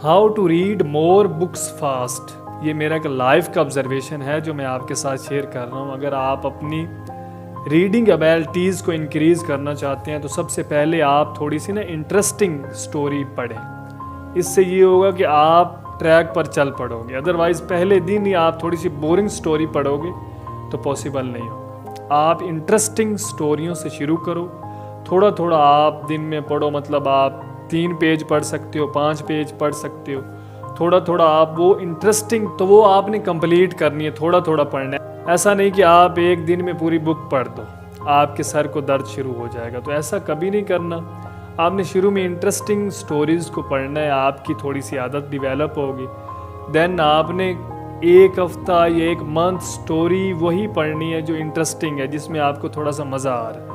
How to read more books fast. ये मेरा एक लाइफ का ऑब्जर्वेशन है जो मैं आपके साथ शेयर कर रहा हूँ। अगर आप अपनी रीडिंग एबिलिटीज़ को इंक्रीज़ करना चाहते हैं तो सबसे पहले आप थोड़ी सी ना इंटरेस्टिंग स्टोरी पढ़ें। इससे ये होगा कि आप ट्रैक पर चल पड़ोगे। अदरवाइज़ पहले दिन ही आप थोड़ी सी बोरिंग स्टोरी पढ़ोगे तो पॉसिबल नहीं होगा। आप इंटरेस्टिंग स्टोरियों से शुरू करो। थोड़ा थोड़ा आप दिन में पढ़ो, मतलब आप 3 पेज पढ़ सकते हो, 5 पेज पढ़ सकते हो। थोड़ा थोड़ा आप वो इंटरेस्टिंग तो वो आपने कंप्लीट करनी है, थोड़ा थोड़ा पढ़ना है। ऐसा नहीं कि आप एक दिन में पूरी बुक पढ़ दो, आपके सर को दर्द शुरू हो जाएगा। तो ऐसा कभी नहीं करना। आपने शुरू में इंटरेस्टिंग स्टोरीज़ को पढ़ना है, आपकी थोड़ी सी आदत डिवेलप होगी। देन आपने एक हफ्ता या एक मंथ स्टोरी वही पढ़नी है जो इंटरेस्टिंग है, जिसमें आपको थोड़ा सा मज़ा आ रहा है।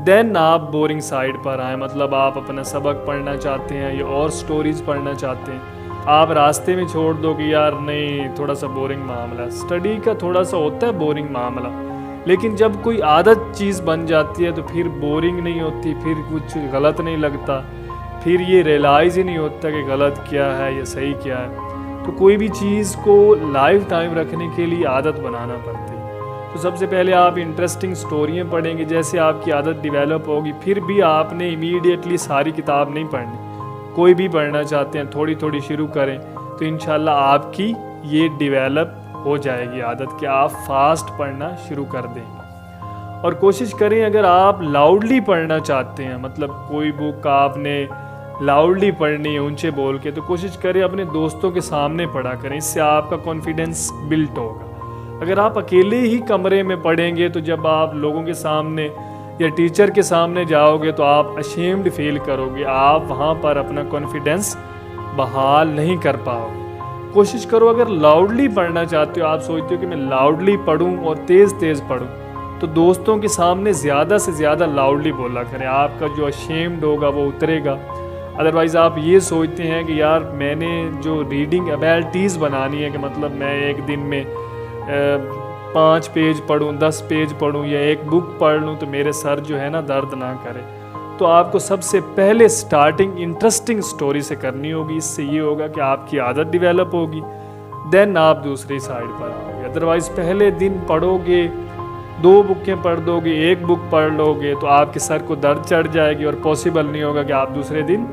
देन आप बोरिंग साइड पर आए, मतलब आप अपना सबक पढ़ना चाहते हैं या और स्टोरीज पढ़ना चाहते हैं। आप रास्ते में छोड़ दो कि यार नहीं, थोड़ा सा बोरिंग मामला। स्टडी का थोड़ा सा होता है बोरिंग मामला, लेकिन जब कोई आदत चीज़ बन जाती है तो फिर बोरिंग नहीं होती, फिर कुछ गलत नहीं लगता, फिर ये रियलाइज़ ही नहीं होता कि गलत क्या है या सही क्या है। तो कोई भी चीज़ को लाइफ टाइम रखने के लिए आदत बनाना पड़ती है। तो सबसे पहले आप इंटरेस्टिंग स्टोरियाँ पढ़ेंगे। जैसे आपकी आदत डेवलप होगी, फिर भी आपने इमीडिएटली सारी किताब नहीं पढ़नी। कोई भी पढ़ना चाहते हैं थोड़ी थोड़ी शुरू करें तो इंशाल्लाह आपकी ये डेवलप हो जाएगी आदत कि आप फास्ट पढ़ना शुरू कर देंगे। और कोशिश करें, अगर आप लाउडली पढ़ना चाहते हैं, मतलब कोई बुक आपने लाउडली पढ़नी है ऊंचे बोल के, तो कोशिश करें अपने दोस्तों के सामने पढ़ा करें। इससे आपका कॉन्फिडेंस बिल्ट होगा। अगर आप अकेले ही कमरे में पढ़ेंगे तो जब आप लोगों के सामने या टीचर के सामने जाओगे तो आप अशेम्ड फील करोगे। आप वहाँ पर अपना कॉन्फिडेंस बहाल नहीं कर पाओगे। कोशिश करो, अगर लाउडली पढ़ना चाहते हो, आप सोचते हो कि मैं लाउडली पढ़ूँ और तेज़ तेज़ पढ़ूँ, तो दोस्तों के सामने ज़्यादा से ज़्यादा लाउडली बोला करें। आपका जो अशेम्ड होगा वो उतरेगा। अदरवाइज़ आप ये सोचते हैं कि यार मैंने जो रीडिंग एबिलिटीज़ बनानी है, कि मतलब मैं एक दिन में 5 पेज पढ़ूँ, 10 पेज पढ़ूँ या एक बुक पढ़ लूँ तो मेरे सर जो है ना दर्द ना करे, तो आपको सबसे पहले स्टार्टिंग इंटरेस्टिंग स्टोरी से करनी होगी। इससे ये होगा कि आपकी आदत डेवलप होगी। देन आप दूसरी साइड पर आओगे। अदरवाइज़ पहले दिन पढ़ोगे, 2 बुकें पढ़ दोगे, 1 बुक पढ़ लोगे तो आपके सर को दर्द चढ़ जाएगी और पॉसिबल नहीं होगा कि आप दूसरे दिन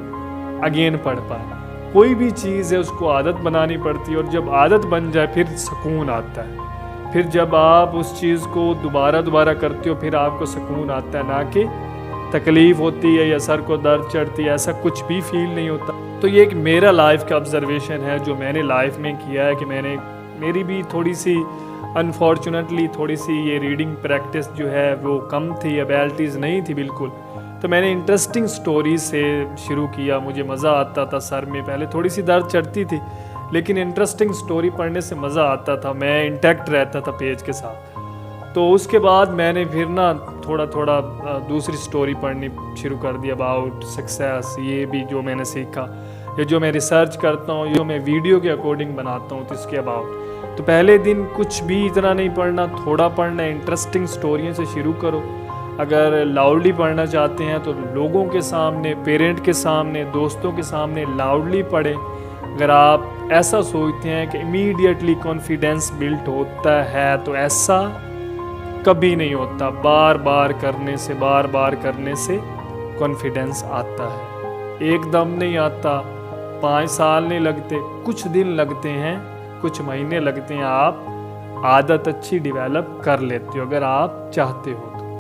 अगेन पढ़ पाए। कोई भी चीज़ है उसको आदत बनानी पड़ती है, और जब आदत बन जाए फिर सुकून आता है। फिर जब आप उस चीज़ को दोबारा करते हो फिर आपको सुकून आता है, ना कि तकलीफ़ होती है या सर को दर्द चढ़ती है। ऐसा कुछ भी फील नहीं होता। तो ये एक मेरा लाइफ का ऑब्जर्वेशन है जो मैंने लाइफ में किया है कि मेरी भी थोड़ी सी अनफॉर्चुनेटली थोड़ी सी ये रीडिंग प्रैक्टिस जो है वो कम थी, एबिलिटीज़ नहीं थी बिल्कुल। तो मैंने इंटरेस्टिंग स्टोरीज से शुरू किया। मुझे मज़ा आता था। सर में पहले थोड़ी सी दर्द चढ़ती थी, लेकिन इंटरेस्टिंग स्टोरी पढ़ने से मज़ा आता था। मैं इंटैक्ट रहता था पेज के साथ। तो उसके बाद मैंने फिर ना थोड़ा थोड़ा दूसरी स्टोरी पढ़नी शुरू कर दी अबाउट सक्सेस। ये भी जो मैंने सीखा या जो मैं रिसर्च करता हूँ, जो मैं वीडियो के अकॉर्डिंग बनाता हूँ, तो इसके अबाउट। तो पहले दिन कुछ भी इतना नहीं पढ़ना, थोड़ा पढ़ना। इंटरेस्टिंग स्टोरियों से शुरू करो। अगर लाउडली पढ़ना चाहते हैं तो लोगों के सामने, पेरेंट के सामने, दोस्तों के सामने लाउडली पढ़ें। अगर आप ऐसा सोचते हैं कि इमीडिएटली कॉन्फिडेंस बिल्ट होता है, तो ऐसा कभी नहीं होता। बार बार करने से कॉन्फिडेंस आता है। एकदम नहीं आता, 5 साल नहीं लगते, कुछ दिन लगते हैं, कुछ महीने लगते हैं। आप आदत अच्छी डेवलप कर लेते हो अगर आप चाहते हो।